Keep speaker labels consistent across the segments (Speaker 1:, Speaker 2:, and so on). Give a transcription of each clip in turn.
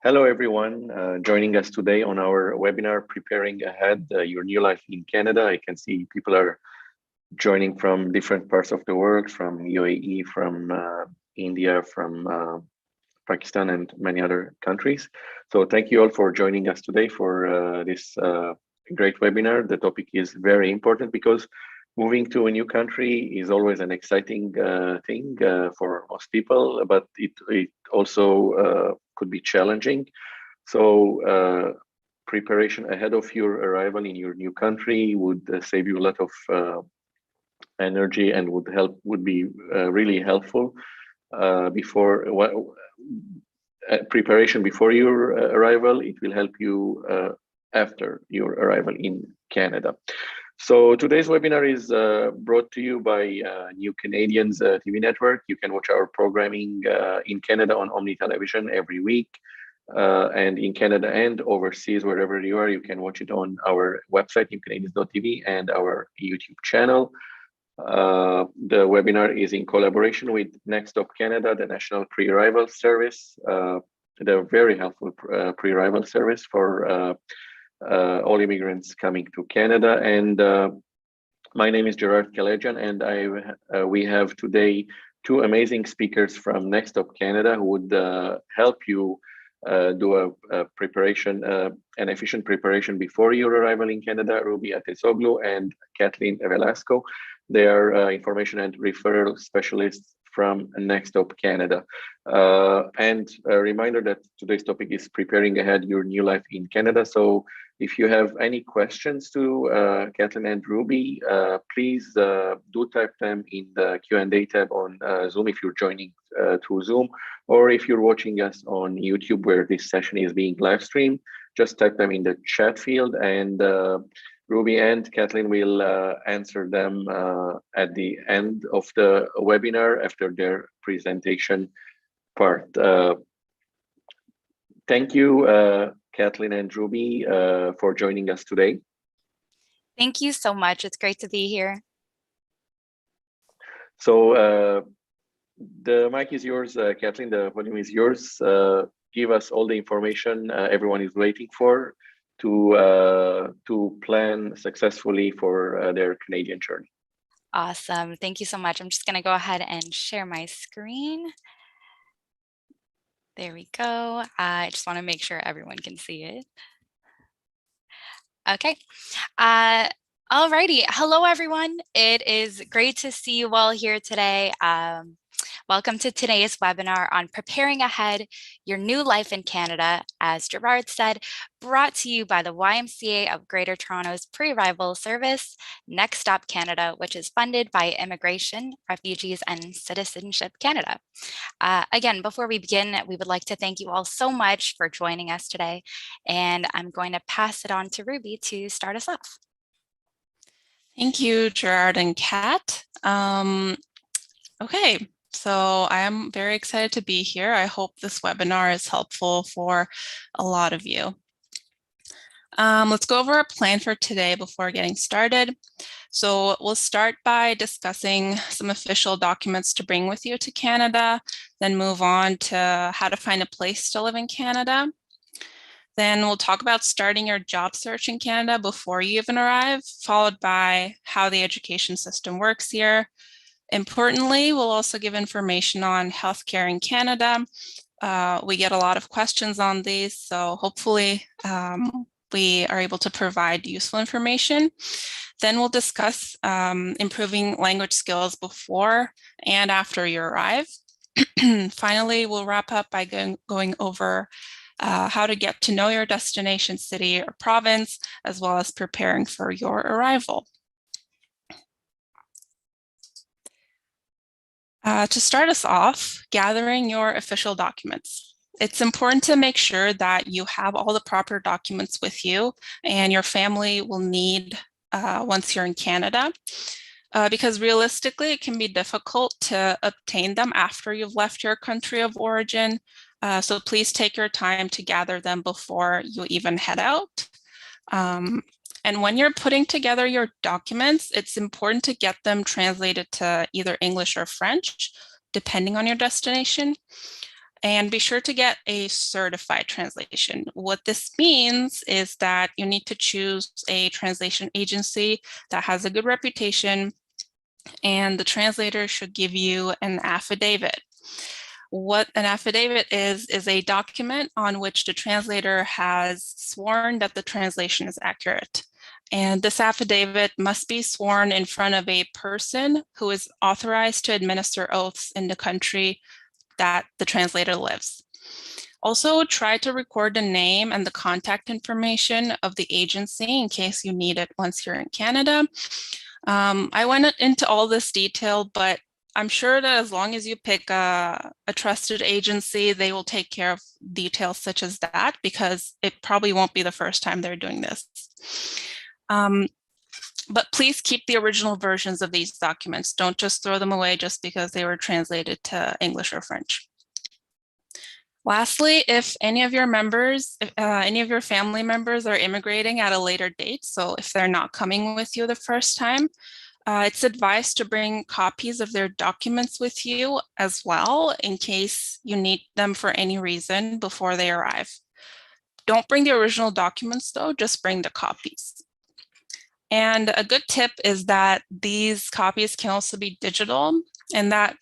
Speaker 1: Hello, everyone. Joining us today on our webinar, Preparing Ahead, Your New Life in Canada. I can see people are joining from different parts of the world, from UAE, from India, from Pakistan, and many other countries. So thank you all for joining us today for this great webinar. The topic is very important because moving to a new country is always an exciting thing for most people, but it also could be challenging. So preparation ahead of your arrival in your new country would save you a lot of energy and would be really helpful preparation before your arrival. It will help you after your arrival in Canada. So today's webinar is brought to you by New Canadians TV network. You can watch our programming in Canada on Omni Television every week. And in Canada and overseas, wherever you are, you can watch it on our website, newcanadians.tv, and our YouTube channel. The webinar is in collaboration with Next Stop Canada, the National Pre-Arrival Service. They're very helpful pre-arrival service for all immigrants coming to Canada. And my name is Gerard Kalejan, and we have today two amazing speakers from Next Stop Canada who would help you do a preparation, an efficient preparation before your arrival in Canada. Ruby Atesoglu and Kathleen Velasco. They are information and referral specialists from Next Stop Canada. And a reminder that today's topic is preparing ahead your new life in Canada. So if you have any questions to Kathleen and Ruby, please do type them in the Q&A tab on Zoom if you're joining through Zoom, or if you're watching us on YouTube where this session is being live streamed, just type them in the chat field, and Ruby and Kathleen will answer them at the end of the webinar after their presentation part. Thank you, Kathleen and Ruby, for joining us today.
Speaker 2: Thank you so much. It's great to be here.
Speaker 1: So the mic is yours, Kathleen. The volume is yours. Give us all the information everyone is waiting for to plan successfully for their Canadian journey.
Speaker 2: Awesome. Thank you so much. I'm just going to go ahead and share my screen. There we go. I just want to make sure everyone can see it. Okay. Alrighty. Hello, everyone. It is great to see you all here today. Welcome to today's webinar on preparing ahead your new life in Canada, as Gerard said, brought to you by the YMCA of Greater Toronto's pre-arrival service, Next Stop Canada, which is funded by Immigration, Refugees and Citizenship Canada. Again, before we begin, we would like to thank you all so much for joining us today, and I'm going to pass it on to Ruby to start us off.
Speaker 3: Thank you, Gerard and Kat. Okay. So I am very excited to be here. I hope this webinar is helpful for a lot of you. Let's go over our plan for today before getting started. So we'll start by discussing some official documents to bring with you to Canada, then move on to how to find a place to live in Canada. Then we'll talk about starting your job search in Canada before you even arrive, followed by how the education system works here. Importantly, we'll also give information on healthcare in Canada. We get a lot of questions on these, so hopefully we are able to provide useful information. Then we'll discuss improving language skills before and after you arrive. Finally, we'll wrap up by going over how to get to know your destination city or province, as well as preparing for your arrival. To start us off, gathering your official documents. It's important to make sure that you have all the proper documents with you and your family will need once you're in Canada, because realistically, it can be difficult to obtain them after you've left your country of origin. So please take your time to gather them before you even head out. And when you're putting together your documents, it's important to get them translated to either English or French, depending on your destination. And be sure to get a certified translation. What this means is that you need to choose a translation agency that has a good reputation, and the translator should give you an affidavit. What an affidavit is a document on which the translator has sworn that the translation is accurate. And this affidavit must be sworn in front of a person who is authorized to administer oaths in the country that the translator lives. Also, try to record the name and the contact information of the agency in case you need it once you're in Canada. I went into all this detail, but I'm sure that as long as you pick a trusted agency, they will take care of details such as that, because it probably won't be the first time they're doing this. But please keep the original versions of these documents. Don't just throw them away just because they were translated to English or French. Lastly, if any of your family members are immigrating at a later date, so if they're not coming with you the first time, it's advised to bring copies of their documents with you as well in case you need them for any reason before they arrive. Don't bring the original documents though, just bring the copies. And a good tip is that these copies can also be digital, and that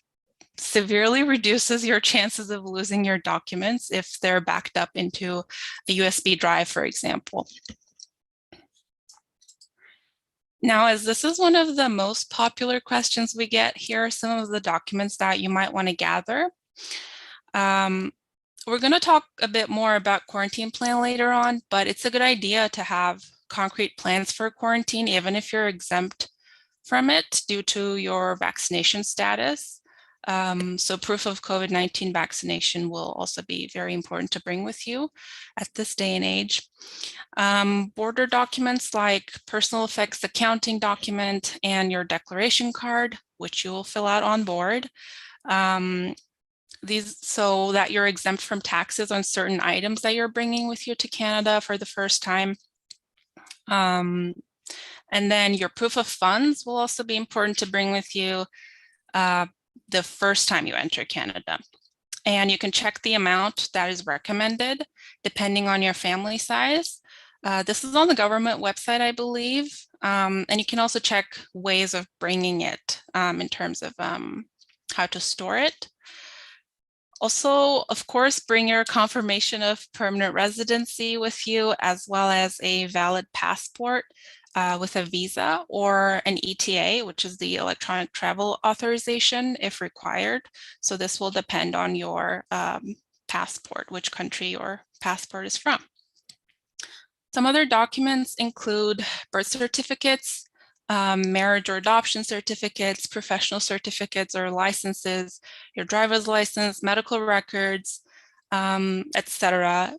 Speaker 3: severely reduces your chances of losing your documents if they're backed up into a USB drive, for example. Now, as this is one of the most popular questions we get, here are some of the documents that you might want to gather. We're going to talk a bit more about quarantine plan later on, but it's a good idea to have concrete plans for quarantine, even if you're exempt from it due to your vaccination status. So proof of COVID-19 vaccination will also be very important to bring with you at this day and age. Border documents like personal effects accounting document and your declaration card, which you will fill out on board. These so that you're exempt from taxes on certain items that you're bringing with you to Canada for the first time. And then your proof of funds will also be important to bring with you the first time you enter Canada. And you can check the amount that is recommended depending on your family size. This is on the government website, I believe. And you can also check ways of bringing it in terms of how to store it. Also, of course, bring your confirmation of permanent residency with you, as well as a valid passport with a visa or an ETA, which is the electronic travel authorization if required. So this will depend on your passport, which country your passport is from. Some other documents include birth certificates, marriage or adoption certificates, professional certificates or licenses, your driver's license, medical records, etc.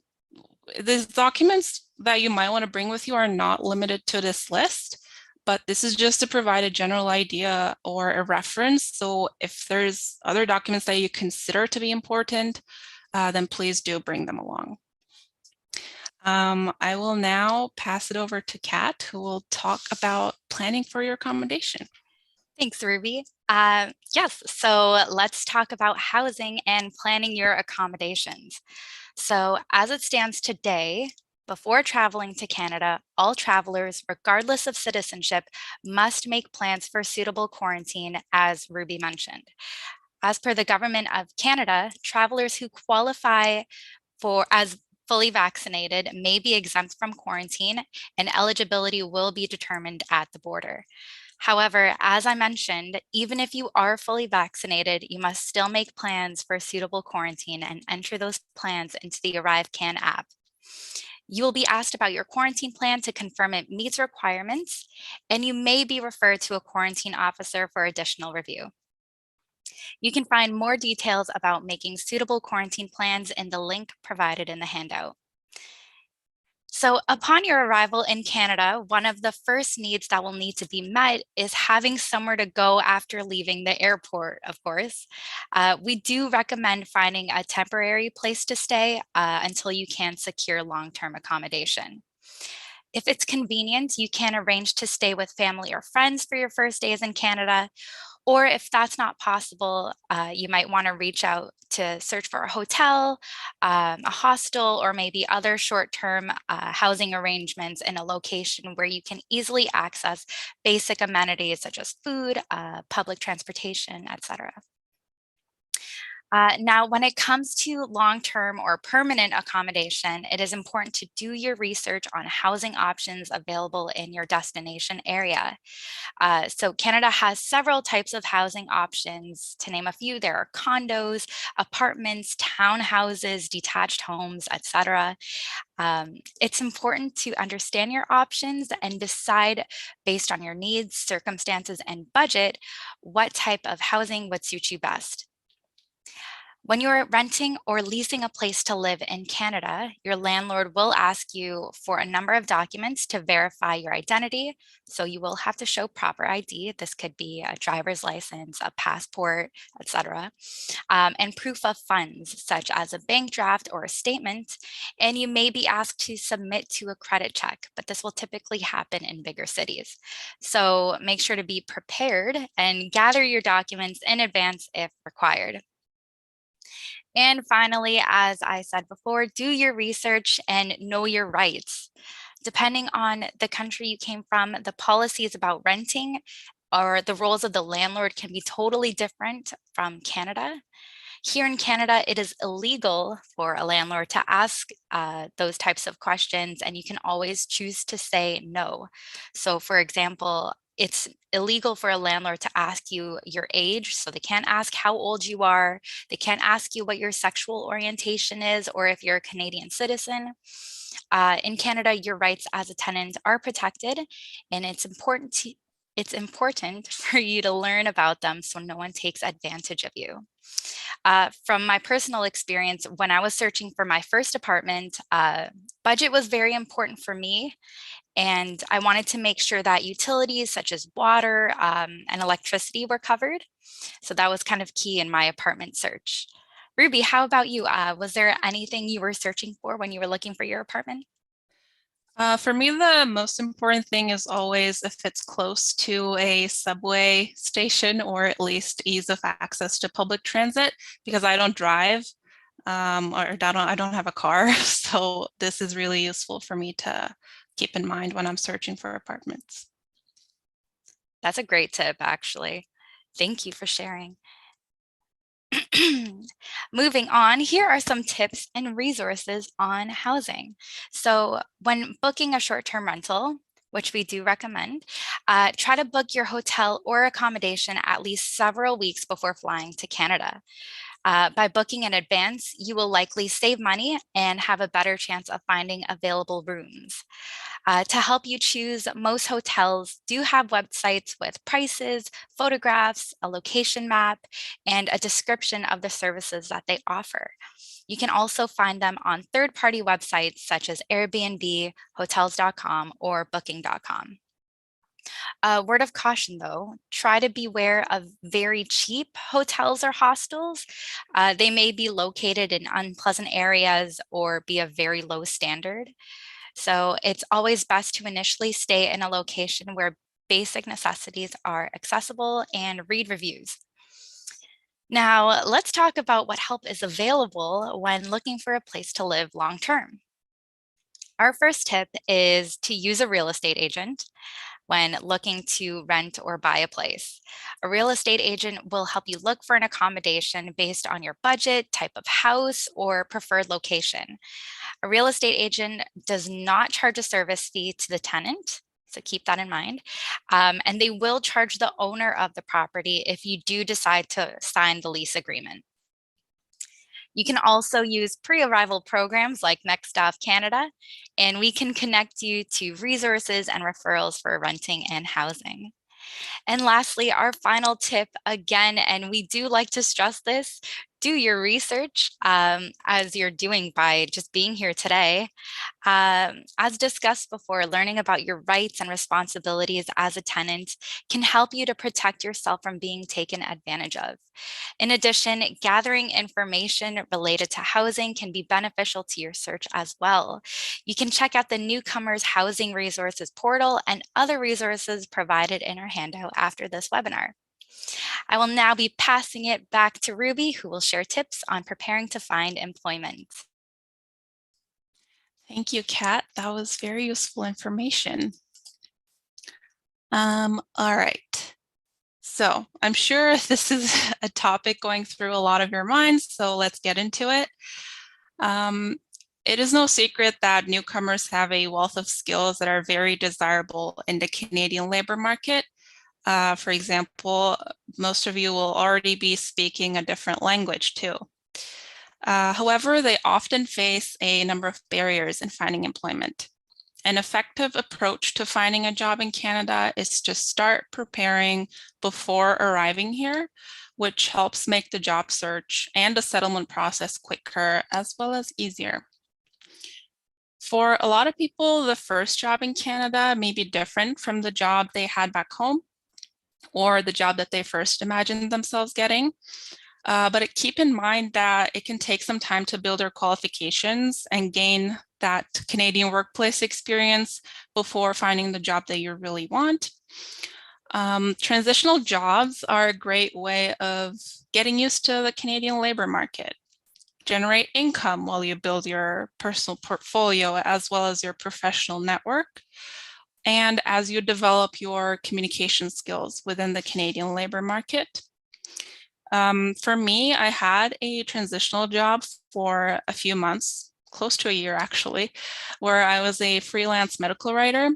Speaker 3: These documents that you might want to bring with you are not limited to this list, but this is just to provide a general idea or a reference. So if there's other documents that you consider to be important, then please do bring them along. I will now pass it over to Kat, who will talk about planning for your accommodation.
Speaker 2: Thanks, Ruby. Yes, so let's talk about housing and planning your accommodations. So as it stands today, before traveling to Canada, all travelers, regardless of citizenship, must make plans for suitable quarantine, as Ruby mentioned. As per the Government of Canada, travelers who qualify as fully vaccinated may be exempt from quarantine, and eligibility will be determined at the border. However, as I mentioned, even if you are fully vaccinated, you must still make plans for suitable quarantine and enter those plans into the ArriveCan app. You will be asked about your quarantine plan to confirm it meets requirements, and you may be referred to a quarantine officer for additional review. You can find more details about making suitable quarantine plans in the link provided in the handout. So upon your arrival in Canada, one of the first needs that will need to be met is having somewhere to go after leaving the airport, of course. We do recommend finding a temporary place to stay until you can secure long-term accommodation. If it's convenient, you can arrange to stay with family or friends for your first days in Canada, Or if that's not possible, you might want to reach out to search for a hotel, a hostel, or maybe other short-term housing arrangements in a location where you can easily access basic amenities such as food, public transportation, etc. Now, when it comes to long-term or permanent accommodation, it is important to do your research on housing options available in your destination area. So Canada has several types of housing options. To name a few, there are condos, apartments, townhouses, detached homes, etc. It's important to understand your options and decide based on your needs, circumstances, and budget, what type of housing would suit you best. When you're renting or leasing a place to live in Canada, your landlord will ask you for a number of documents to verify your identity. So you will have to show proper ID. This could be a driver's license, a passport, etc. And proof of funds, such as a bank draft or a statement. And you may be asked to submit to a credit check, but this will typically happen in bigger cities. So make sure to be prepared and gather your documents in advance if required. And finally, as I said before, do your research and know your rights. Depending on the country you came from, the policies about renting or the roles of the landlord can be totally different from Canada. Here in Canada, it is illegal for a landlord to ask those types of questions, and you can always choose to say no. So for example, it's illegal for a landlord to ask you your age, so they can't ask how old you are, they can't ask you what your sexual orientation is, or if you're a Canadian citizen. In Canada, your rights as a tenant are protected, and it's important for you to learn about them so no one takes advantage of you. From my personal experience, when I was searching for my first apartment, budget was very important for me. And I wanted to make sure that utilities such as water and electricity were covered. So that was kind of key in my apartment search. Ruby, how about you? Was there anything you were searching for when you were looking for your apartment?
Speaker 3: For me, the most important thing is always if it's close to a subway station or at least ease of access to public transit, because I don't drive or I don't have a car. So this is really useful for me to keep in mind when I'm searching for apartments.
Speaker 2: That's a great tip, actually. Thank you for sharing. Moving on, here are some tips and resources on housing. So when booking a short-term rental, which we do recommend, try to book your hotel or accommodation at least several weeks before flying to Canada. By booking in advance, you will likely save money and have a better chance of finding available rooms. To help you choose, most hotels do have websites with prices, photographs, a location map, and a description of the services that they offer. You can also find them on third-party websites such as Airbnb, hotels.com, or booking.com. Word of caution though, try to beware of very cheap hotels or hostels. They may be located in unpleasant areas or be of very low standard. So it's always best to initially stay in a location where basic necessities are accessible and read reviews. Now, let's talk about what help is available when looking for a place to live long term. Our first tip is to use a real estate agent when looking to rent or buy a place. A real estate agent will help you look for an accommodation based on your budget, type of house, or preferred location. A real estate agent does not charge a service fee to the tenant, so keep that in mind. And they will charge the owner of the property if you do decide to sign the lease agreement. You can also use pre-arrival programs like Next Stop Canada, and we can connect you to resources and referrals for renting and housing. And lastly, our final tip again, and we do like to stress this, do your research as you're doing by just being here today. As discussed before, learning about your rights and responsibilities as a tenant can help you to protect yourself from being taken advantage of. In addition, gathering information related to housing can be beneficial to your search as well. You can check out the Newcomers Housing Resources portal and other resources provided in our handout after this webinar. I will now be passing it back to Ruby, who will share tips on preparing to find employment.
Speaker 3: Thank you, Kat. That was very useful information. All right. So I'm sure this is a topic going through a lot of your minds, so let's get into it. It is no secret that newcomers have a wealth of skills that are very desirable in the Canadian labor market. For example, most of you will already be speaking a different language too. However, they often face a number of barriers in finding employment. An effective approach to finding a job in Canada is to start preparing before arriving here, which helps make the job search and the settlement process quicker as well as easier. For a lot of people, the first job in Canada may be different from the job they had back home or the job that they first imagined themselves getting. But keep in mind that it can take some time to build their qualifications and gain that Canadian workplace experience before finding the job that you really want. Transitional jobs are a great way of getting used to the Canadian labor market. Generate income while you build your personal portfolio as well as your professional network, and as you develop your communication skills within the Canadian labor market. For me, I had a transitional job for a few months, close to a year actually, where I was a freelance medical writer.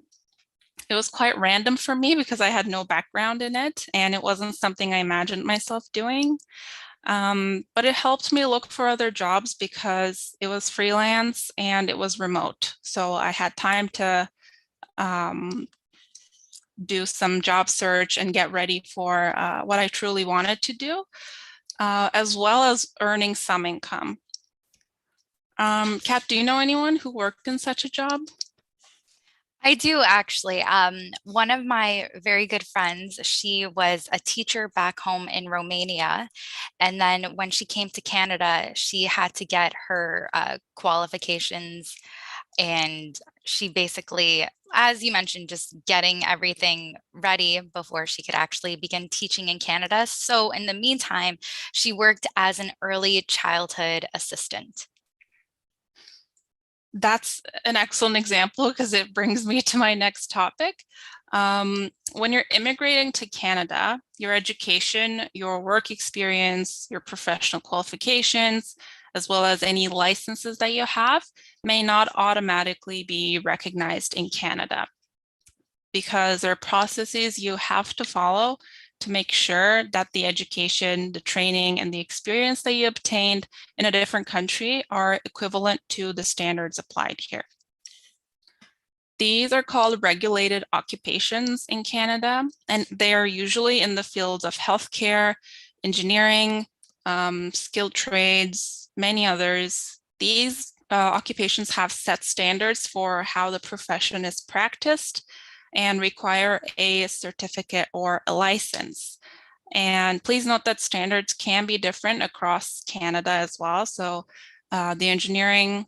Speaker 3: It was quite random for me because I had no background in it and it wasn't something I imagined myself doing. But it helped me look for other jobs because it was freelance and it was remote. So I had time to do some job search and get ready for what I truly wanted to do, as well as earning some income. Kat, do you know anyone who worked in such a job?
Speaker 2: I do actually. One of my very good friends, she was a teacher back home in Romania. And then when she came to Canada, she had to get her qualifications. And she basically, as you mentioned, just getting everything ready before she could actually begin teaching in Canada. So in the meantime, she worked as an early childhood assistant.
Speaker 3: That's an excellent example because it brings me to my next topic. When you're immigrating to Canada, your education, your work experience, your professional qualifications, as well as any licenses that you have, may not automatically be recognized in Canada because there are processes you have to follow to make sure that the education, the training, and the experience that you obtained in a different country are equivalent to the standards applied here. These are called regulated occupations in Canada, and they are usually in the fields of healthcare, engineering, skilled trades, many others. These occupations have set standards for how the profession is practiced and require a certificate or a license. And please note that standards can be different across Canada as well. So the engineering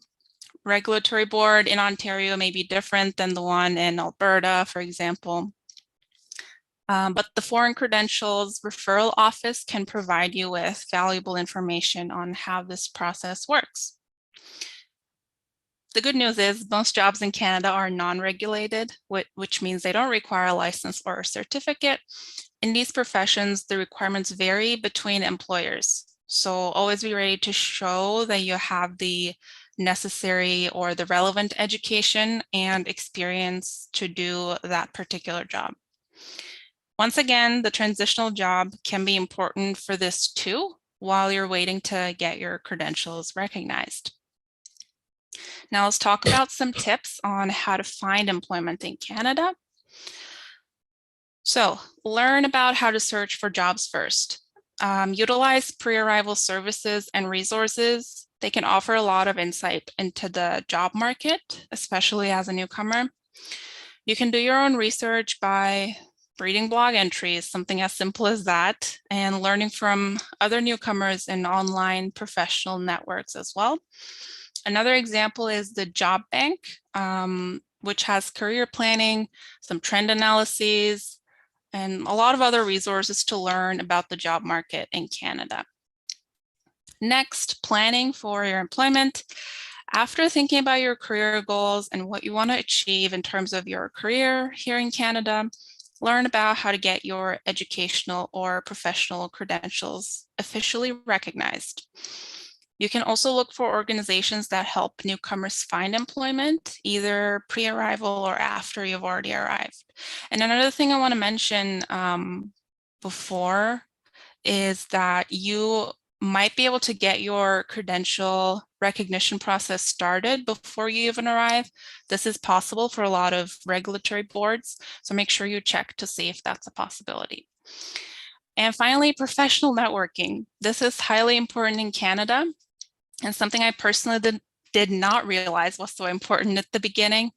Speaker 3: regulatory board in Ontario may be different than the one in Alberta, for example. But the Foreign Credentials Referral Office can provide you with valuable information on how this process works. The good news is most jobs in Canada are non-regulated, which means they don't require a license or a certificate. In these professions, the requirements vary between employers. So always be ready to show that you have the necessary or the relevant education and experience to do that particular job. Once again, the transitional job can be important for this too, while you're waiting to get your credentials recognized. Now let's talk about some tips on how to find employment in Canada. So learn about how to search for jobs first. Utilize pre-arrival services and resources. They can offer a lot of insight into the job market, especially as a newcomer. You can do your own research by reading blog entries, something as simple as that, and learning from other newcomers in online professional networks as well. Another example is the Job Bank, which has career planning, some trend analyses, and a lot of other resources to learn about the job market in Canada. Next, planning for your employment. After thinking about your career goals and what you want to achieve in terms of your career here in Canada, learn about how to get your educational or professional credentials officially recognized. You can also look for organizations that help newcomers find employment, either pre-arrival or after you've already arrived. And another thing I want to mention before is that you might be able to get your credential recognition process started before you even arrive. This is possible for a lot of regulatory boards, so make sure you check to see if that's a possibility. And finally, professional networking. This is highly important in Canada, and something I personally did not realize was so important at the beginning.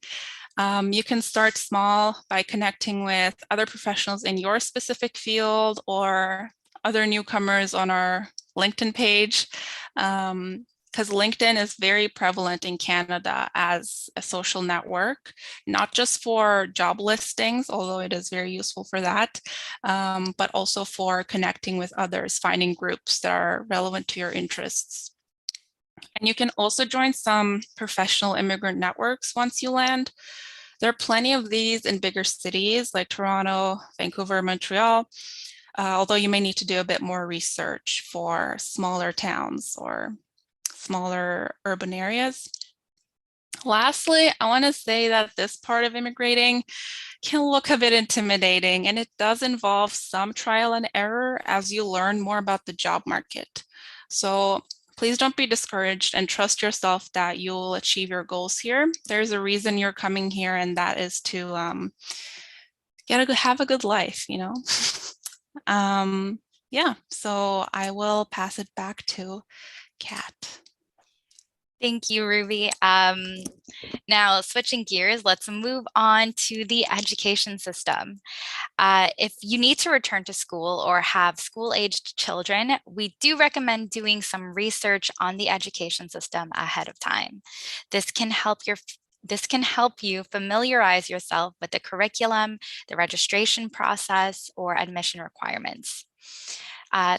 Speaker 3: You can start small by connecting with other professionals in your specific field or other newcomers on our LinkedIn page, because LinkedIn is very prevalent in Canada as a social network, not just for job listings, although it is very useful for that, but also for connecting with others, finding groups that are relevant to your interests. And you can also join some professional immigrant networks once you land. There are plenty of these in bigger cities like Toronto, Vancouver, Montreal, although you may need to do a bit more research for smaller towns or smaller urban areas. Lastly, I want to say that this part of immigrating can look a bit intimidating, and it does involve some trial and error as you learn more about the job market. So please don't be discouraged and trust yourself that you'll achieve your goals here. There's a reason you're coming here, and that is to have a good life, you know? Yeah, so I will pass it back to Kat.
Speaker 2: Thank you, Ruby. Now, switching gears, let's move on to the education system. If you need to return to school or have school-aged children, we do recommend doing some research on the education system ahead of time. This can help you familiarize yourself with the curriculum, the registration process, or admission requirements.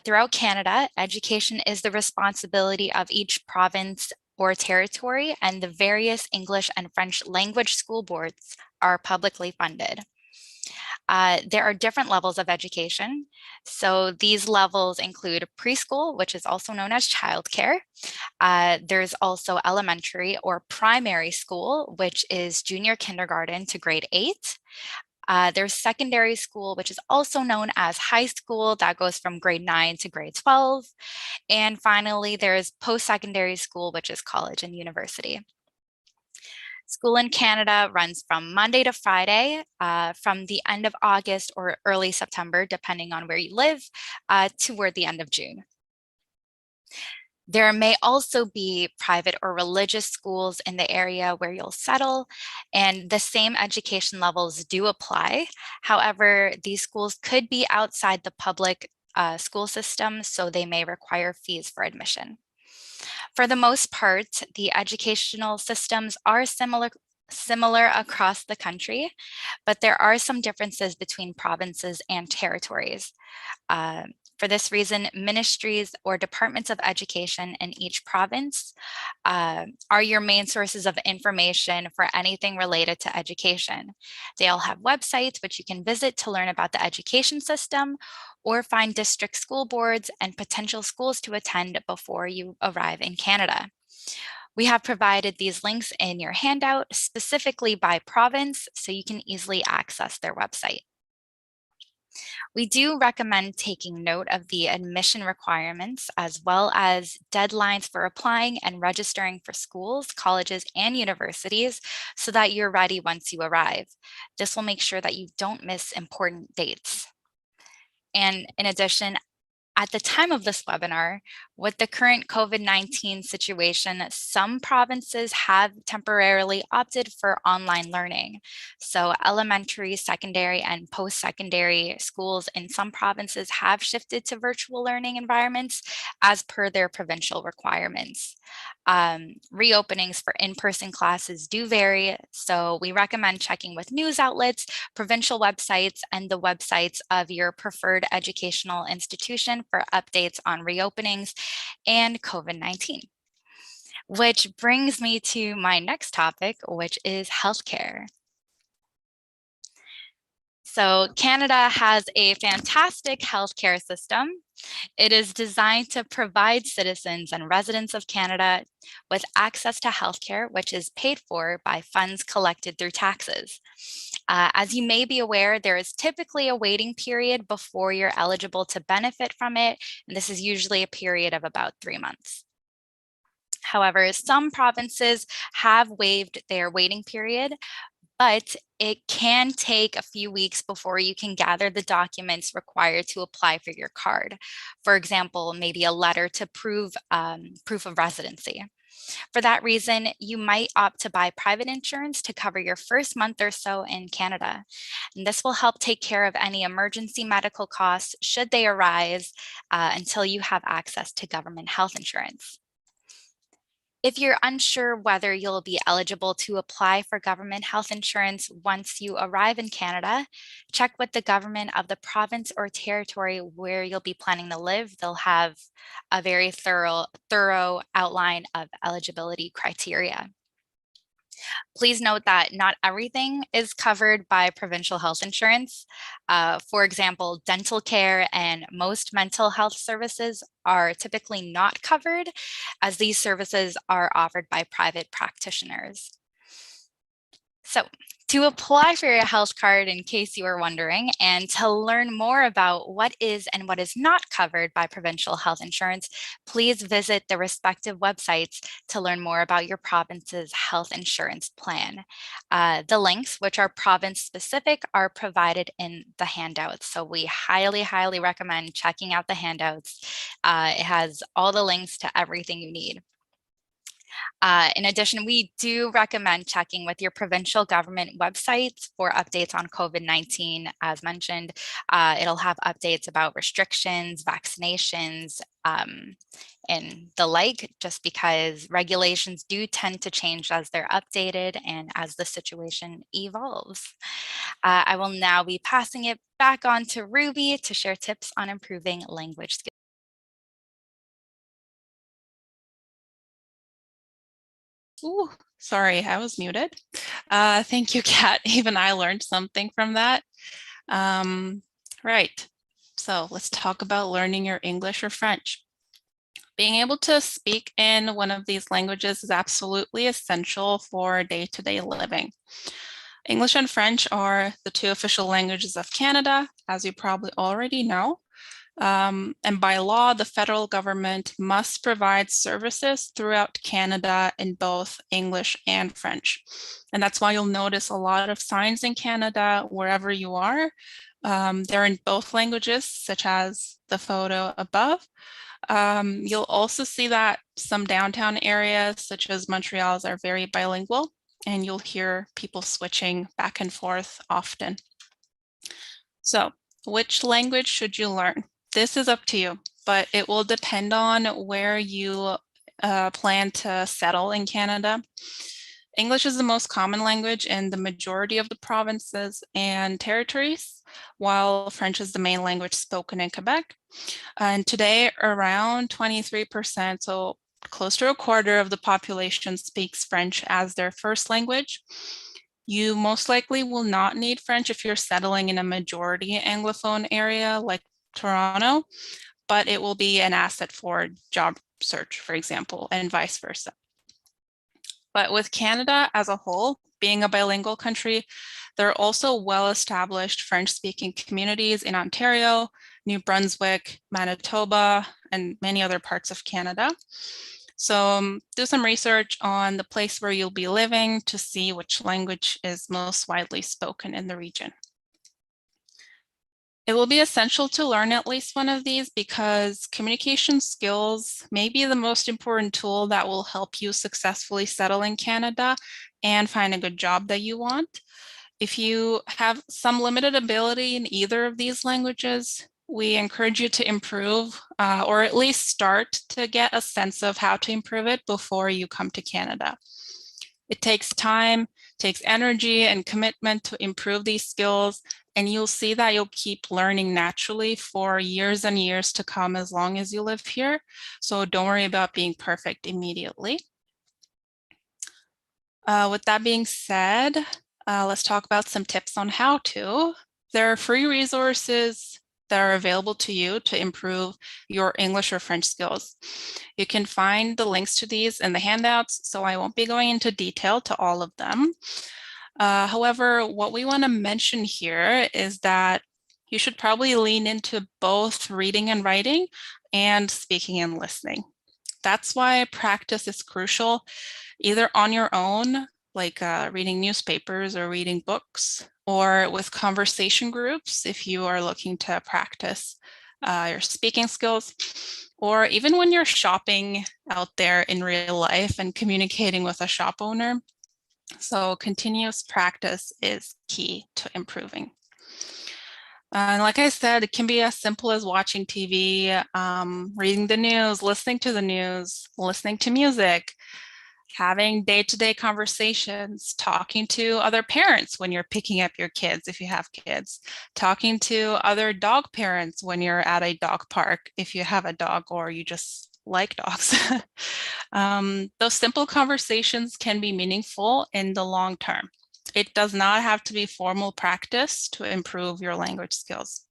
Speaker 2: Throughout Canada, education is the responsibility of each province or territory, and the various English and French language school boards are publicly funded. There are different levels of education. So these levels include preschool, which is also known as childcare. There's also elementary or primary school, which is junior kindergarten to grade 8. There's secondary school, which is also known as high school, that goes from grade 9 to grade 12. And finally, there's post-secondary school, which is college and university. School in Canada runs from Monday to Friday, from the end of August or early September, depending on where you live, toward the end of June. There may also be private or religious schools in the area where you'll settle, and the same education levels do apply. However, these schools could be outside the public school system, so they may require fees for admission. For the most part, the educational systems are similar across the country, but there are some differences between provinces and territories. For this reason, ministries or departments of education in each province are your main sources of information for anything related to education. They all have websites which you can visit to learn about the education system or find district school boards and potential schools to attend before you arrive in Canada. We have provided these links in your handout specifically by province, so you can easily access their website. We do recommend taking note of the admission requirements as well as deadlines for applying and registering for schools, colleges, and universities so that you're ready once you arrive. This will make sure that you don't miss important dates. And in addition, at the time of this webinar, with the current COVID-19 situation, some provinces have temporarily opted for online learning. So elementary, secondary, and post-secondary schools in some provinces have shifted to virtual learning environments as per their provincial requirements. Reopenings for in-person classes do vary, so we recommend checking with news outlets, provincial websites, and the websites of your preferred educational institution for updates on reopenings and COVID-19. Which brings me to my next topic, which is healthcare. So Canada has a fantastic healthcare system. It is designed to provide citizens and residents of Canada with access to healthcare, which is paid for by funds collected through taxes. As you may be aware, there is typically a waiting period before you're eligible to benefit from it, and this is usually a period of about 3 months. However, some provinces have waived their waiting period, but it can take a few weeks before you can gather the documents required to apply for your card. For example, maybe a letter to prove proof of residency. For that reason, you might opt to buy private insurance to cover your first month or so in Canada. And this will help take care of any emergency medical costs should they arise until you have access to government health insurance. If you're unsure whether you'll be eligible to apply for government health insurance once you arrive in Canada, check with the government of the province or territory where you'll be planning to live. They'll have a very thorough outline of eligibility criteria. Please note that not everything is covered by provincial health insurance. For example, dental care and most mental health services are typically not covered, as these services are offered by private practitioners. So, to apply for your health card, in case you were wondering, and to learn more about what is and what is not covered by provincial health insurance, please visit the respective websites to learn more about your province's health insurance plan. The links, which are province specific, are provided in the handouts. So we highly, highly recommend checking out the handouts. It has all the links to everything you need. In addition, we do recommend checking with your provincial government websites for updates on COVID-19. As mentioned, it'll have updates about restrictions, vaccinations, and the like, just because regulations do tend to change as they're updated and as the situation evolves. I will now be passing it back on to Ruby to share tips on improving language skills.
Speaker 3: Ooh, sorry, I was muted. Thank you, Kat. Even I learned something from that. Right, so let's talk about learning your English or French. Being able to speak in one of these languages is absolutely essential for day-to-day living. English and French are the two official languages of Canada, as you probably already know. And by law, the federal government must provide services throughout Canada in both English and French. And that's why you'll notice a lot of signs in Canada wherever you are. They're in both languages, such as the photo above. You'll also see that some downtown areas, such as Montreal's, are very bilingual, and you'll hear people switching back and forth often. So, which language should you learn? This is up to you, but it will depend on where you plan to settle in Canada. English is the most common language in the majority of the provinces and territories, while French is the main language spoken in Quebec. And today, around 23%, so close to a quarter of the population speaks French as their first language. You most likely will not need French if you're settling in a majority Anglophone area like Toronto, but it will be an asset for job search, for example, and vice versa. But with Canada as a whole, being a bilingual country, there are also well-established French-speaking communities in Ontario, New Brunswick, Manitoba, and many other parts of Canada. So do some research on the place where you'll be living to see which language is most widely spoken in the region. It will be essential to learn at least one of these because communication skills may be the most important tool that will help you successfully settle in Canada and find a good job that you want. If you have some limited ability in either of these languages, we encourage you to improve or at least start to get a sense of how to improve it before you come to Canada. It takes time, takes energy and commitment to improve these skills, and you'll see that you'll keep learning naturally for years and years to come as long as you live here. So don't worry about being perfect immediately. With that being said, let's talk about some tips on how to. There are free resources that are available to you to improve your English or French skills. You can find the links to these in the handouts, so I won't be going into detail to all of them. However, what we want to mention here is that you should probably lean into both reading and writing and speaking and listening. That's why practice is crucial, either on your own, like reading newspapers or reading books, or with conversation groups if you are looking to practice your speaking skills, or even when you're shopping out there in real life and communicating with a shop owner. So continuous practice is key to improving. And like I said, it can be as simple as watching TV, reading the news, listening to music, having day-to-day conversations, talking to other parents when you're picking up your kids, if you have kids, talking to other dog parents when you're at a dog park, if you have a dog or you just like dogs. Those simple conversations can be meaningful in the long term. It does not have to be formal practice to improve your language skills.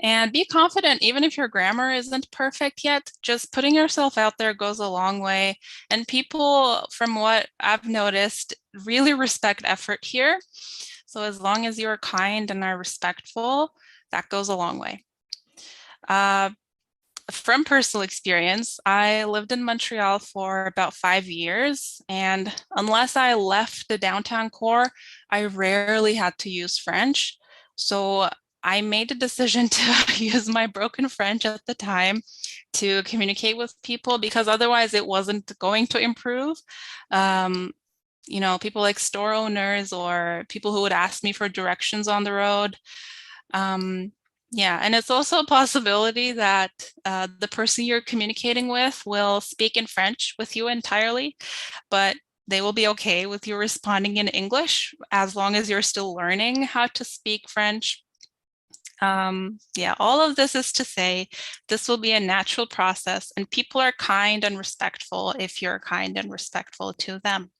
Speaker 3: And be confident, even if your grammar isn't perfect yet, just putting yourself out there goes a long way. And people, from what I've noticed, really respect effort here. So as long as you're kind and are respectful, that goes a long way. From personal experience, I lived in Montreal for about 5 years, and unless I left the downtown core, I rarely had to use French. So I made a decision to use my broken French at the time to communicate with people, because otherwise it wasn't going to improve. You know, people like store owners or people who would ask me for directions on the road. Yeah, and it's also a possibility that the person you're communicating with will speak in French with you entirely, but they will be okay with you responding in English as long as you're still learning how to speak French. Yeah, all of this is to say this will be a natural process, and people are kind and respectful if you're kind and respectful to them.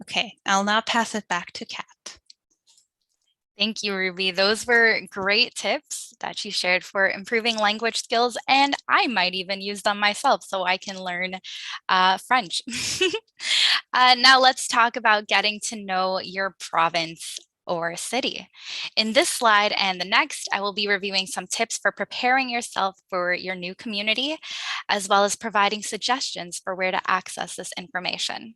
Speaker 3: Okay, I'll now pass it back to Kat.
Speaker 2: Thank you, Ruby. Those were great tips that you shared for improving language skills, and I might even use them myself so I can learn French. Now let's talk about getting to know your province or city. In this slide and the next, I will be reviewing some tips for preparing yourself for your new community, as well as providing suggestions for where to access this information.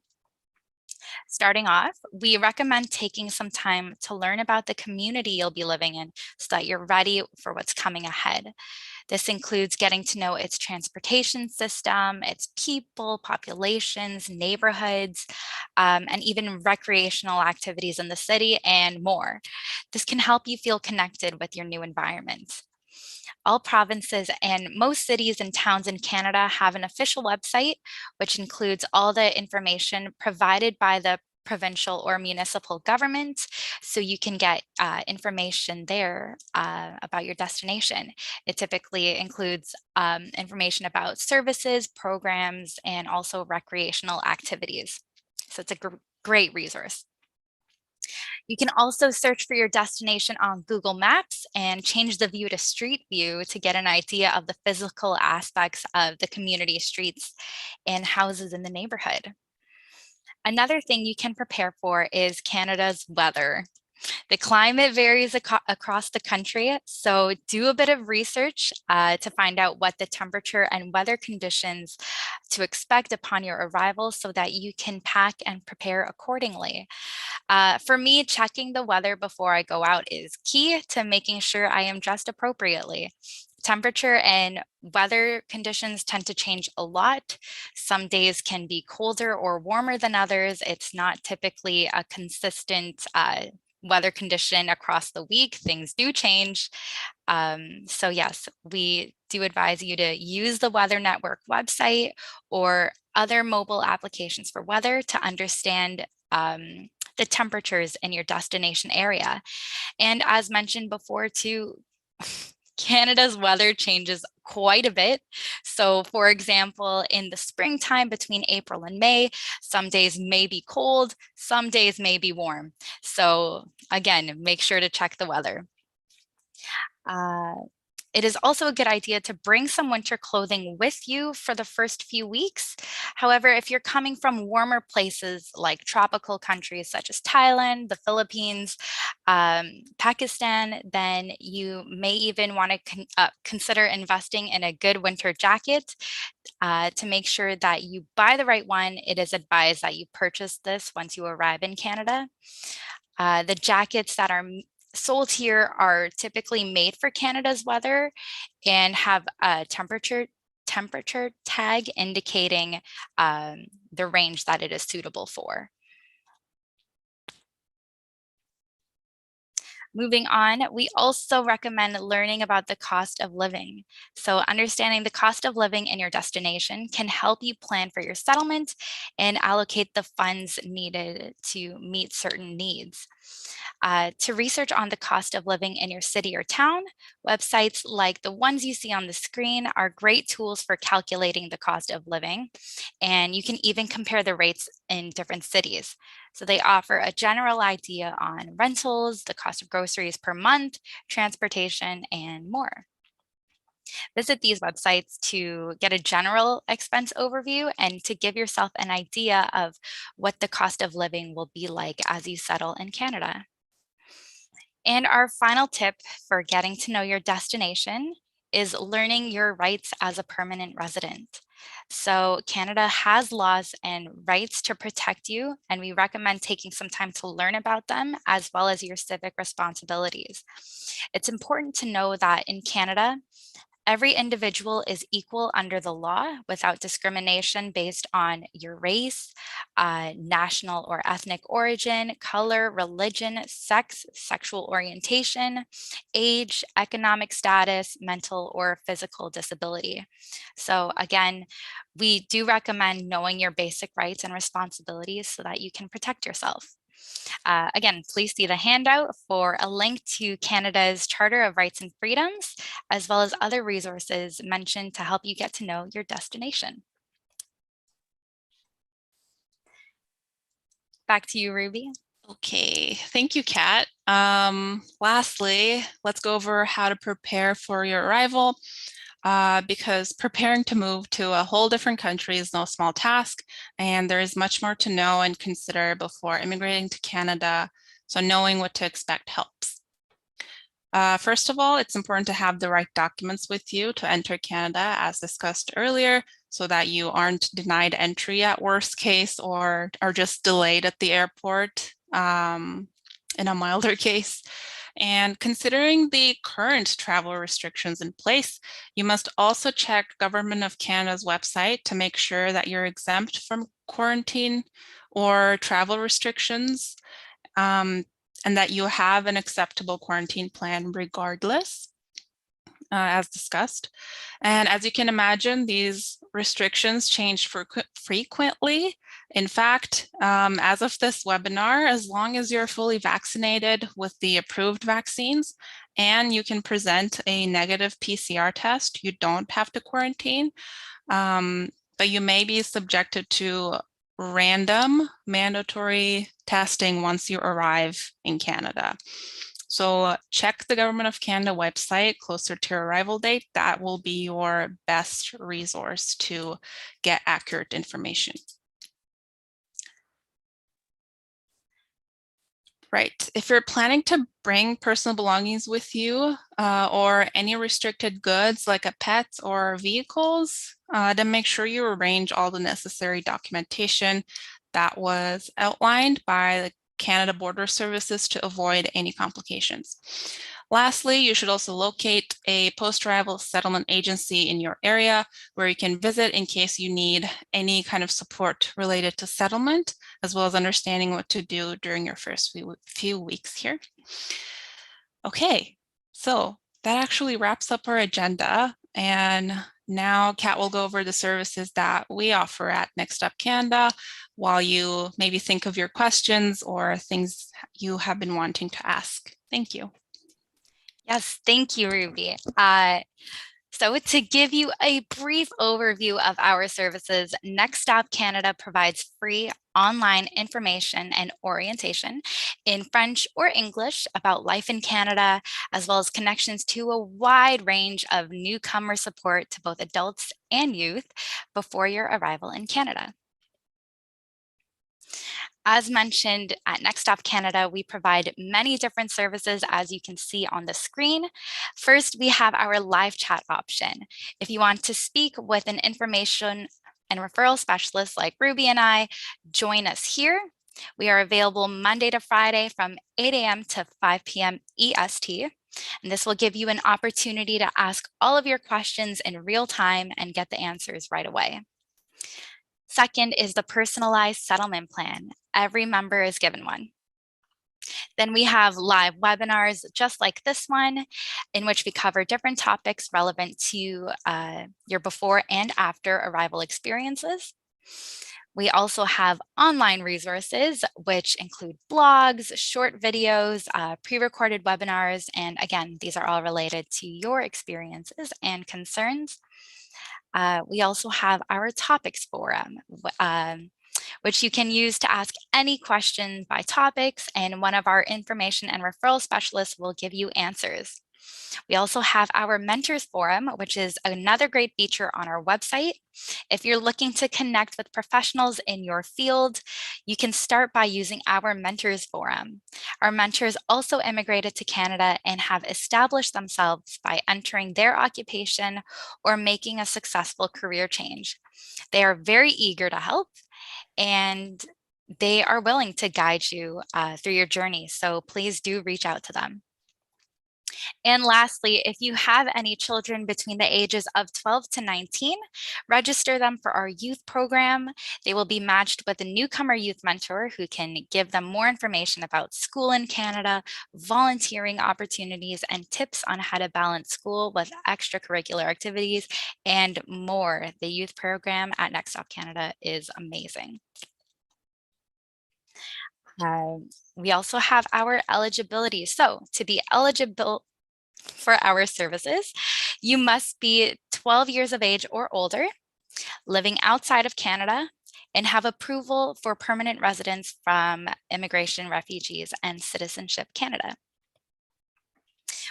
Speaker 2: Starting off, we recommend taking some time to learn about the community you'll be living in so that you're ready for what's coming ahead. This includes getting to know its transportation system, its people, populations, neighborhoods, and even recreational activities in the city and more. This can help you feel connected with your new environment. All provinces and most cities and towns in Canada have an official website, which includes all the information provided by the provincial or municipal government, so you can get information there about your destination. It typically includes information about services, programs, and also recreational activities. So it's a great resource. You can also search for your destination on Google Maps and change the view to Street View to get an idea of the physical aspects of the community streets and houses in the neighborhood. Another thing you can prepare for is Canada's weather. The climate varies across the country, so do a bit of research to find out what the temperature and weather conditions to expect upon your arrival so that you can pack and prepare accordingly. For me, checking the weather before I go out is key to making sure I am dressed appropriately. Temperature and weather conditions tend to change a lot. Some days can be colder or warmer than others. It's not typically a consistent weather condition across the week. Things do change. So yes, we do advise you to use the Weather Network website or other mobile applications for weather to understand the temperatures in your destination area. And as mentioned before too, Canada's weather changes quite a bit. So for example, in the springtime between April and May, some days may be cold, some days may be warm. So again, make sure to check the weather. It is also a good idea to bring some winter clothing with you for the first few weeks. However, if you're coming from warmer places like tropical countries such as Thailand, the Philippines, Pakistan, then you may even want to consider investing in a good winter jacket. To make sure that you buy the right one, it is advised that you purchase this once you arrive in Canada. The jackets that are sold here are typically made for Canada's weather and have a temperature tag indicating the range that it is suitable for. Moving on, we also recommend learning about the cost of living. So understanding the cost of living in your destination can help you plan for your settlement and allocate the funds needed to meet certain needs. To research on the cost of living in your city or town, websites like the ones you see on the screen are great tools for calculating the cost of living, and you can even compare the rates in different cities. So they offer a general idea on rentals, the cost of groceries per month, transportation, and more. Visit these websites to get a general expense overview and to give yourself an idea of what the cost of living will be like as you settle in Canada. And our final tip for getting to know your destination is learning your rights as a permanent resident. So Canada has laws and rights to protect you, and we recommend taking some time to learn about them as well as your civic responsibilities. It's important to know that in Canada, every individual is equal under the law without discrimination based on your race, national or ethnic origin, color, religion, sex, sexual orientation, age, economic status, mental or physical disability. So again, we do recommend knowing your basic rights and responsibilities so that you can protect yourself. Again, please see the handout for a link to Canada's Charter of Rights and Freedoms, as well as other resources mentioned to help you get to know your destination. Back to you, Ruby.
Speaker 3: Okay, thank you, Kat. Lastly, let's go over how to prepare for your arrival. Because preparing to move to a whole different country is no small task, and there is much more to know and consider before immigrating to Canada, so knowing what to expect helps. First of all, it's important to have the right documents with you to enter Canada, as discussed earlier, so that you aren't denied entry at worst case or are just delayed at the airport in a milder case. And considering the current travel restrictions in place, you must also check Government of Canada's website to make sure that you're exempt from quarantine or travel restrictions, and that you have an acceptable quarantine plan regardless, as discussed. And as you can imagine, these restrictions change frequently. In fact, as of this webinar, as long as you're fully vaccinated with the approved vaccines and you can present a negative PCR test, you don't have to quarantine, but you may be subjected to random mandatory testing once you arrive in Canada. So check the Government of Canada website closer to your arrival date. That will be your best resource to get accurate information. Right, if you're planning to bring personal belongings with you or any restricted goods like a pet or vehicles, then make sure you arrange all the necessary documentation that was outlined by the Canada Border Services to avoid any complications. Lastly, you should also locate a post-arrival settlement agency in your area where you can visit in case you need any kind of support related to settlement, as well as understanding what to do during your first few weeks here. Okay, so that actually wraps up our agenda. And now Kat will go over the services that we offer at Next Stop Canada while you maybe think of your questions or things you have been wanting to ask. Thank you.
Speaker 2: Yes, thank you, Ruby. So to give you a brief overview of our services, Next Stop Canada provides free online information and orientation in French or English about life in Canada, as well as connections to a wide range of newcomer support to both adults and youth before your arrival in Canada. As mentioned, at Next Stop Canada, we provide many different services, as you can see on the screen. First, we have our live chat option. If you want to speak with an information and referral specialist like Ruby and I, join us here. We are available Monday to Friday from 8 a.m. to 5 p.m. EST. And this will give you an opportunity to ask all of your questions in real time and get the answers right away. Second is the personalized settlement plan. Every member is given one. Then we have live webinars just like this one, in which we cover different topics relevant to your before and after arrival experiences. We also have online resources, which include blogs, short videos, pre-recorded webinars, and again, these are all related to your experiences and concerns. We also have our topics forum, which you can use to ask any question by topics, and one of our information and referral specialists will give you answers. We also have our mentors forum, which is another great feature on our website. If you're looking to connect with professionals in your field, you can start by using our mentors forum. Our mentors also immigrated to Canada and have established themselves by entering their occupation or making a successful career change. They are very eager to help, and they are willing to guide you through your journey. So please do reach out to them. And lastly, if you have any children between the ages of 12 to 19, register them for our youth program. They will be matched with a newcomer youth mentor who can give them more information about school in Canada, volunteering opportunities, and tips on how to balance school with extracurricular activities and more. The youth program at Next Stop Canada is amazing. We also have our eligibility. So to be eligible for our services, you must be 12 years of age or older, living outside of Canada, and have approval for permanent residence from Immigration, Refugees, and Citizenship Canada.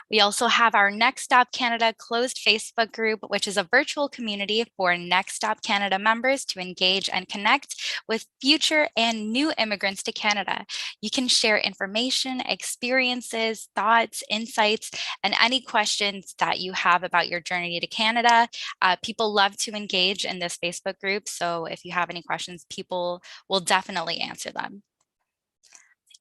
Speaker 2: We also have our Next Stop Canada closed Facebook group, which is a virtual community for Next Stop Canada members to engage and connect with future and new immigrants to Canada. You can share information, experiences, thoughts, insights, and any questions that you have about your journey to Canada. People love to engage in this Facebook group, so if you have any questions, people will definitely answer them.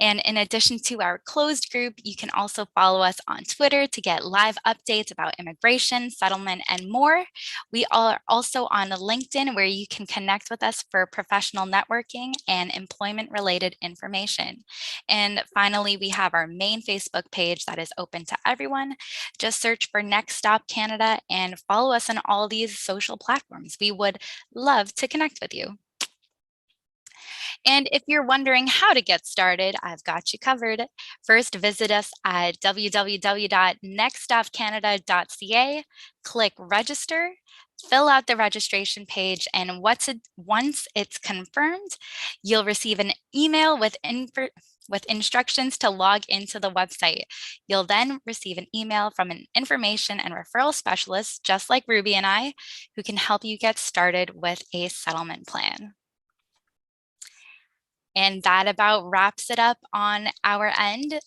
Speaker 2: And in addition to our closed group, you can also follow us on Twitter to get live updates about immigration, settlement, and more. We are also on LinkedIn, where you can connect with us for professional networking and employment-related information. And finally, we have our main Facebook page that is open to everyone. Just search for Next Stop Canada and follow us on all these social platforms. We would love to connect with you. And if you're wondering how to get started, I've got you covered. First, visit us at www.nextstopcanada.ca, click register, fill out the registration page, and once it's confirmed, you'll receive an email with instructions to log into the website. You'll then receive an email from an information and referral specialist, just like Ruby and I, who can help you get started with a settlement plan. And that about wraps it up on our end.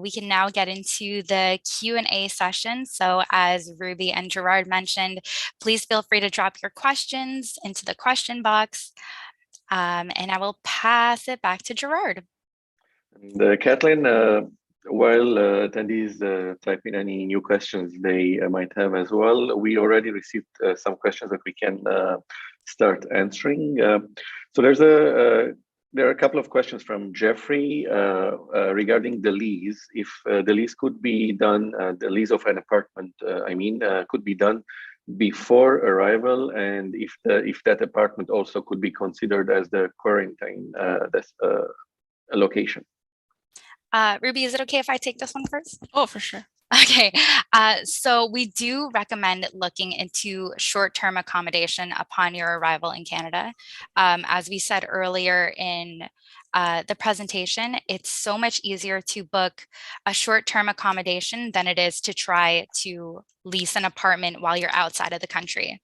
Speaker 2: We can now get into the Q&A session. So as Ruby and Gerard mentioned, please feel free to drop your questions into the question box. And I will pass it back to Gerard.
Speaker 1: Kathleen, while attendees type in any new questions they might have as well, we already received some questions that we can start answering. So there are a couple of questions from Jeffrey regarding the lease. If the lease could be done, the lease of an apartment, could be done before arrival, and if that apartment also could be considered as the quarantine location.
Speaker 2: Ruby, is it okay if I take this one first?
Speaker 3: Oh, for sure.
Speaker 2: Okay, so we do recommend looking into short-term accommodation upon your arrival in Canada. As we said earlier in the presentation, it's so much easier to book a short-term accommodation than it is to try to lease an apartment while you're outside of the country.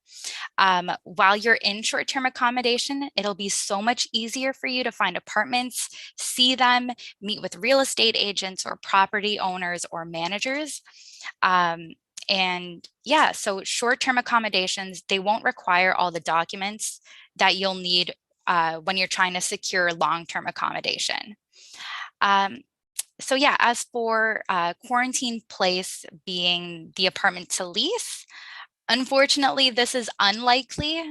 Speaker 2: While you're in short-term accommodation, it'll be so much easier for you to find apartments, see them, meet with real estate agents or property owners or managers. And yeah, so short-term accommodations, they won't require all the documents that you'll need when you're trying to secure long-term accommodation. So yeah, as for quarantine place being the apartment to lease, unfortunately, this is unlikely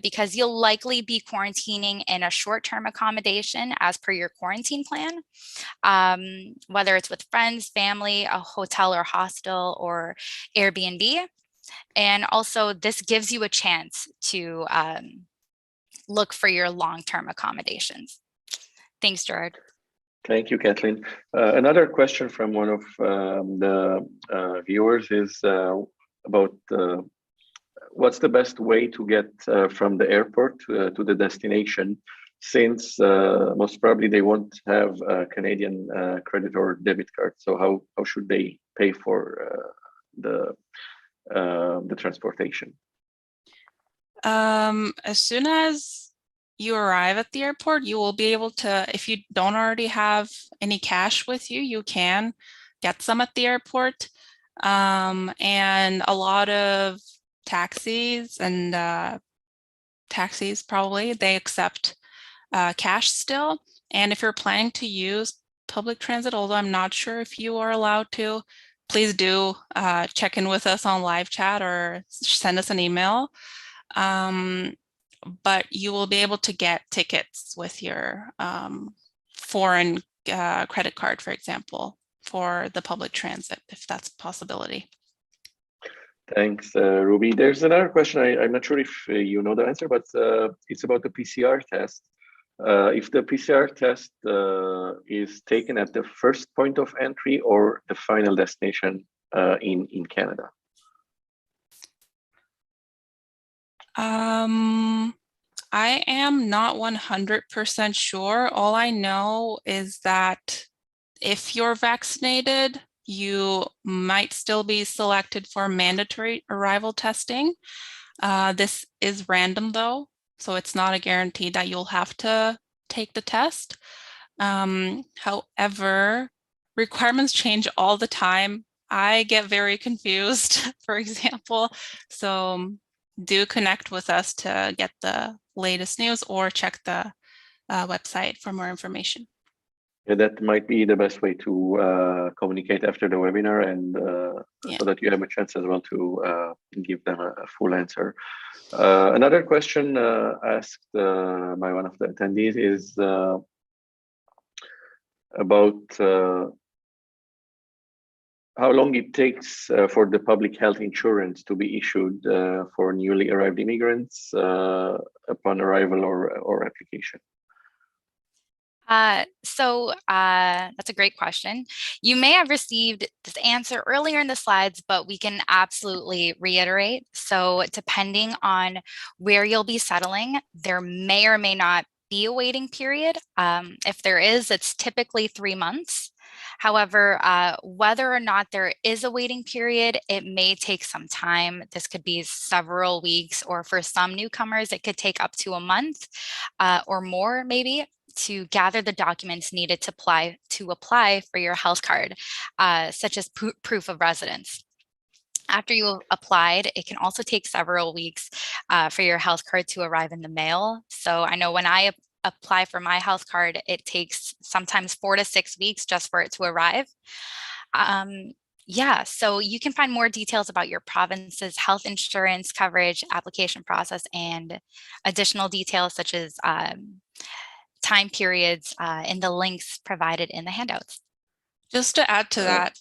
Speaker 2: because you'll likely be quarantining in a short-term accommodation as per your quarantine plan, whether it's with friends, family, a hotel or hostel, or Airbnb. And also, this gives you a chance to look for your long-term accommodations. Thanks, Gerard.
Speaker 1: Thank you, Kathleen. Another question from one of the viewers is about what's the best way to get from the airport to the destination, since most probably they won't have a Canadian credit or debit card. So how should they pay for the transportation?
Speaker 3: As soon as you arrive at the airport, you will be able to, if you don't already have any cash with you, you can get some at the airport. And a lot of taxis and taxis probably, they accept cash still. And if you're planning to use public transit, although I'm not sure if you are allowed to, please do check in with us on live chat or send us an email. But you will be able to get tickets with your foreign credit card, for example, for the public transit, if that's a possibility.
Speaker 1: Thanks, Ruby. There's another question. I'm not sure if you know the answer, but it's about the PCR test. If the PCR test is taken at the first point of entry or the final destination in Canada?
Speaker 3: I am not 100% sure. All I know is that if you're vaccinated, you might still be selected for mandatory arrival testing. This is random though, so it's not a guarantee that you'll have to take the test. However, requirements change all the time. I get very confused, for example. So do connect with us to get the latest news or check the website for more information.
Speaker 1: Yeah, that might be the best way to communicate after the webinar, and so that you have a chance as well to give them a full answer. Another question asked by one of the attendees is about how long it takes for the public health insurance to be issued for newly arrived immigrants upon arrival or application.
Speaker 2: So that's a great question. You may have received this answer earlier in the slides, but we can absolutely reiterate. So depending on where you'll be settling, there may or may not be a waiting period. If there is, it's typically 3 months. However, whether or not there is a waiting period, it may take some time. This could be several weeks, or for some newcomers, it could take up to a month or more maybe, to gather the documents needed to apply for your health card, such as proof of residence. After you have applied, it can also take several weeks for your health card to arrive in the mail. So I know when I apply for my health card, it takes sometimes 4 to 6 weeks just for it to arrive. Yeah, so you can find more details about your province's health insurance coverage, application process, and additional details such as time periods in the links provided in the handouts.
Speaker 3: Just to add to that,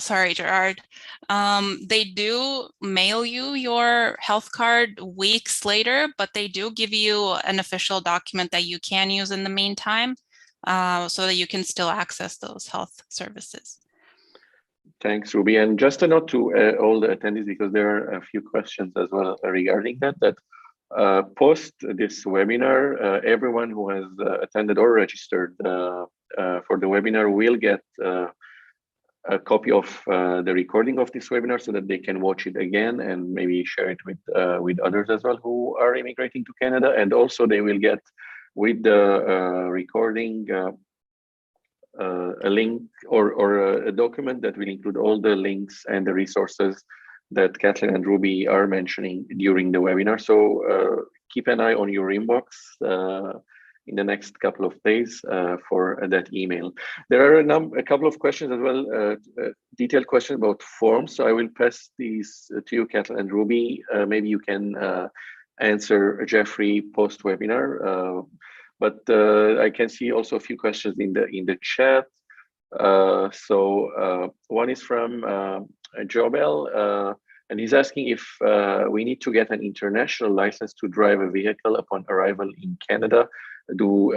Speaker 3: sorry, Gerard, they do mail you your health card weeks later, but they do give you an official document that you can use in the meantime, so that you can still access those health services.
Speaker 1: Thanks, Ruby. And just a note to all the attendees, because there are a few questions as well regarding that post this webinar, everyone who has attended or registered for the webinar will get a copy of the recording of this webinar so that they can watch it again and maybe share it with others as well who are immigrating to Canada. And also they will get with the recording a link or a document that will include all the links and the resources that Kathleen and Ruby are mentioning during the webinar. So keep an eye on your inbox in the next couple of days for that email. There are a couple of questions as well, detailed questions about forms. So I will pass these to you, Kathleen and Ruby. Maybe you can answer Jeffrey post webinar. But I can see also a few questions in the chat. So one is from Jobel, and he's asking if we need to get an international license to drive a vehicle upon arrival in Canada. Do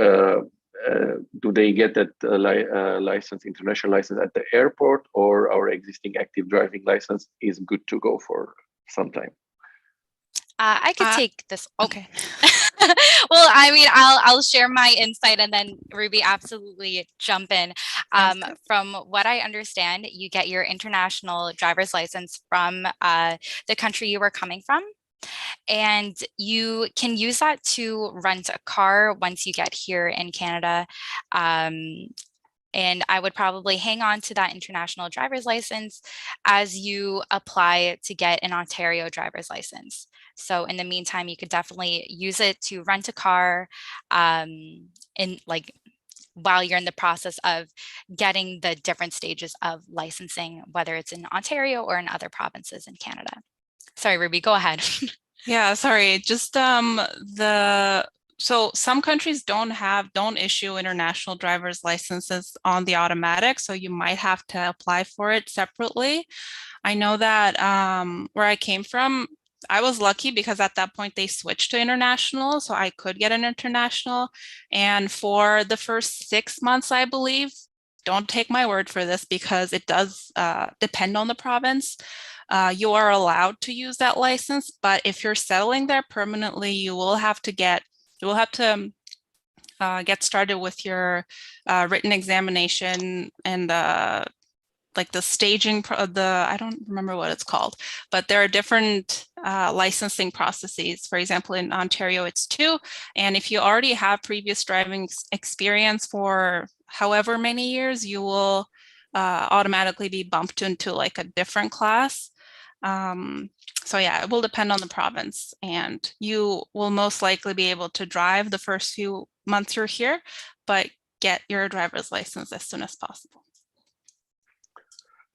Speaker 1: they get that license, international license, at the airport, or our existing active driving license is good to go for some time?
Speaker 2: I could take this. Okay. Well, I mean, I'll share my insight and then Ruby absolutely jump in. From what I understand, you get your international driver's license from the country you were coming from. And you can use that to rent a car once you get here in Canada. And I would probably hang on to that international driver's license as you apply to get an Ontario driver's license. So in the meantime, you could definitely use it to rent a car while you're in the process of getting the different stages of licensing, whether it's in Ontario or in other provinces in Canada. Sorry, Ruby, go ahead.
Speaker 3: Yeah, sorry, just so some countries don't issue international driver's licenses on the automatic, so you might have to apply for it separately. I know that where I came from, I was lucky because at that point they switched to international, so I could get an international. And for the first 6 months, I believe, don't take my word for this because it does depend on the province. You are allowed to use that license, but if you're settling there permanently, you will have to get started with your written examination and like the staging, I don't remember what it's called, but there are different licensing processes. For example, in Ontario, it's 2. And if you already have previous driving experience for however many years, you will automatically be bumped into like a different class. So yeah, it will depend on the province, and you will most likely be able to drive the first few months you're here, but get your driver's license as soon as possible.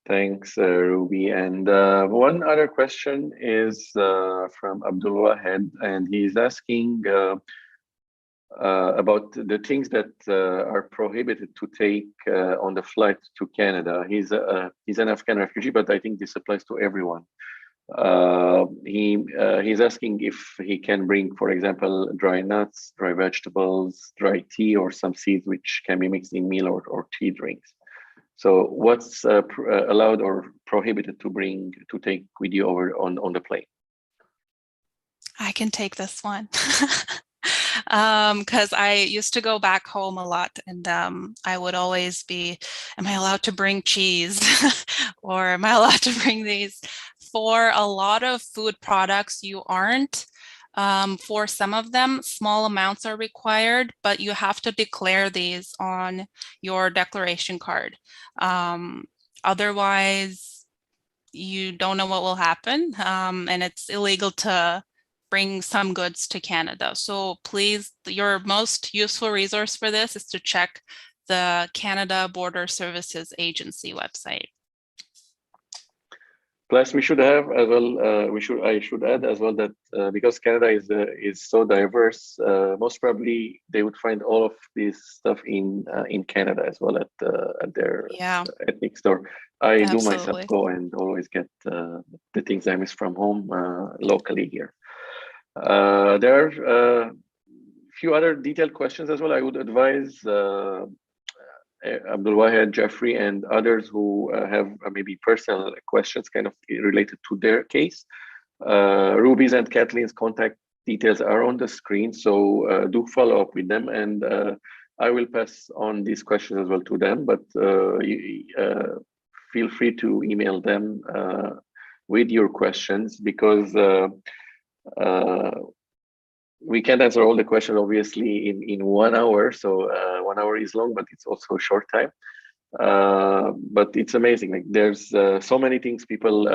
Speaker 1: Thanks, Ruby. And one other question is from Abdul Wahed, and he's asking about the things that are prohibited to take on the flight to Canada. He's an Afghan refugee, but I think this applies to everyone. He's asking if he can bring, for example, dry nuts, dry vegetables, dry tea, or some seeds which can be mixed in meal or tea drinks. So what's allowed or prohibited to take with you over on the plane?
Speaker 3: I can take this one. Because I used to go back home a lot, and I would always be, am I allowed to bring cheese? Or am I allowed to bring these? For a lot of food products, you aren't. For some of them, small amounts are required, but you have to declare these on your declaration card. Otherwise, you don't know what will happen, and it's illegal to bring some goods to Canada. So please, your most useful resource for this is to check the Canada Border Services Agency website.
Speaker 1: Plus, we should have as well. I should add as well that because Canada is so diverse, most probably they would find all of this stuff in Canada as well at their ethnic store. I do myself go and always get the things I miss from home locally here. There are a few other detailed questions as well. I would advise Abdulwahed, Jeffrey, and others who have maybe personal questions kind of related to their case. Ruby's and Kathleen's contact details are on the screen, so do follow up with them, and I will pass on these questions as well to them, but feel free to email them with your questions, because we can't answer all the questions obviously in 1 hour, so 1 hour is long, but it's also a short time. But it's amazing, like there's so many things people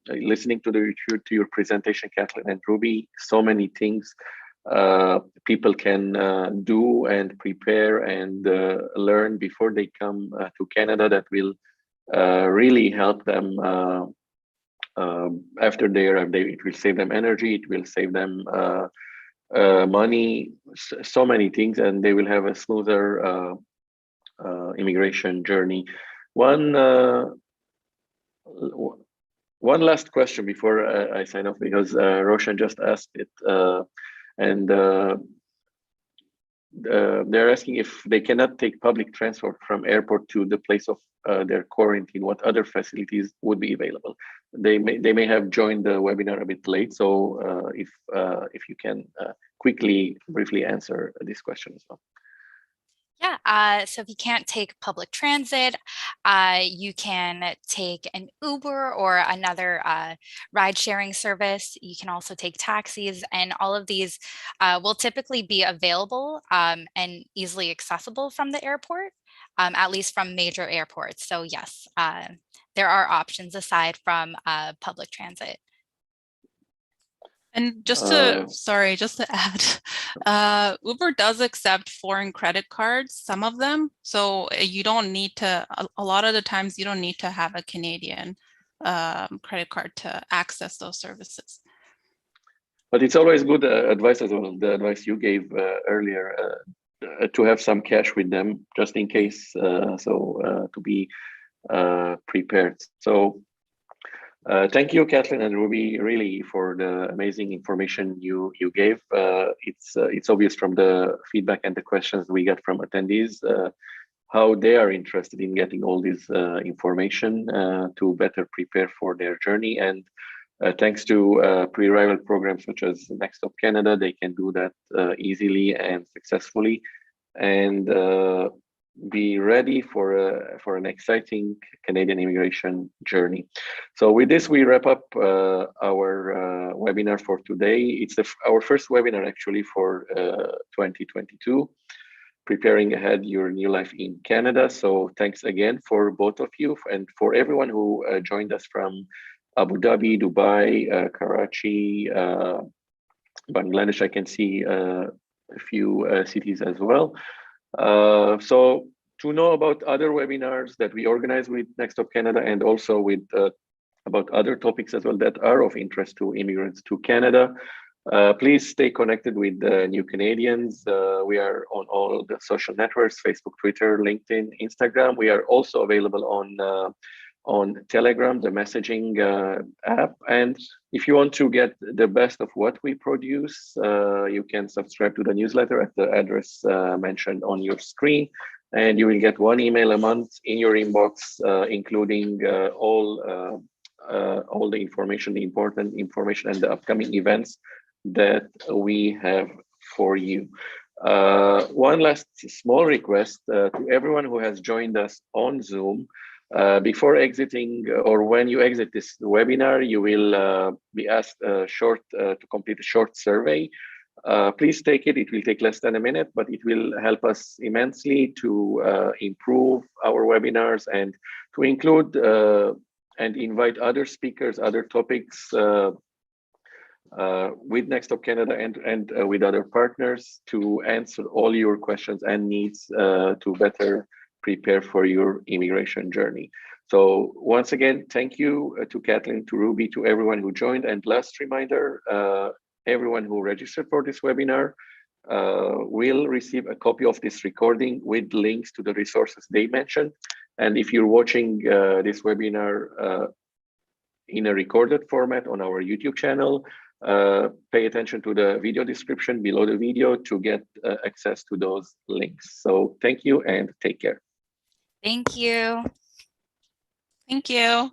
Speaker 1: listening to your presentation, Kathleen and Ruby, so many things people can do and prepare and learn before they come to Canada that will really help them after they arrive. It will save them energy, it will save them money, so many things, and they will have a smoother immigration journey. One last question before I sign off, because Roshan just asked it, and they're asking if they cannot take public transport from airport to the place of their quarantine, what other facilities would be available? They may have joined the webinar a bit late, so if you can briefly answer this question as well.
Speaker 2: Yeah, so if you can't take public transit, you can take an Uber or another ride-sharing service. You can also take taxis, and all of these will typically be available and easily accessible from the airport, at least from major airports. So yes, there are options aside from public transit.
Speaker 3: And just to add, Uber does accept foreign credit cards, some of them. So you don't need to, a lot of the times you don't need to have a Canadian credit card to access those services.
Speaker 1: But it's always good advice as well, the advice you gave earlier, to have some cash with them just in case, to be prepared. So thank you, Kathleen and Ruby, really for the amazing information you gave. It's obvious from the feedback and the questions we get from attendees how they are interested in getting all this information to better prepare for their journey. And thanks to pre-arrival programs such as Next Stop Canada, they can do that easily and successfully, and be ready for an exciting Canadian immigration journey. So with this, we wrap up our webinar for today. It's our first webinar actually for 2022, preparing ahead your new life in Canada. So thanks again for both of you, and for everyone who joined us from Abu Dhabi, Dubai, Karachi, Bangladesh. I can see a few cities as well. So to know about other webinars that we organize with Next Stop Canada, and also with about other topics as well that are of interest to immigrants to Canada, please stay connected with New Canadians. We are on all the social networks, Facebook, Twitter, LinkedIn, Instagram. We are also available on Telegram, the messaging app. And if you want to get the best of what we produce, you can subscribe to the newsletter at the address mentioned on your screen, and you will get 1 email a month in your inbox, including all the information, the important information, and the upcoming events that we have for you. One last small request to everyone who has joined us on Zoom. Before exiting, or when you exit this webinar, you will be asked to complete a short survey. Please take it. It will take less than a minute, but it will help us immensely to improve our webinars and to include and invite other speakers, other topics with Next Stop Canada and with other partners to answer all your questions and needs to better prepare for your immigration journey. So once again, thank you to Kathleen, to Ruby, to everyone who joined. And last reminder, everyone who registered for this webinar will receive a copy of this recording with links to the resources they mentioned. And if you're watching this webinar in a recorded format on our YouTube channel, pay attention to the video description below the video to get access to those links. So thank you and take care.
Speaker 2: Thank you.
Speaker 3: Thank you.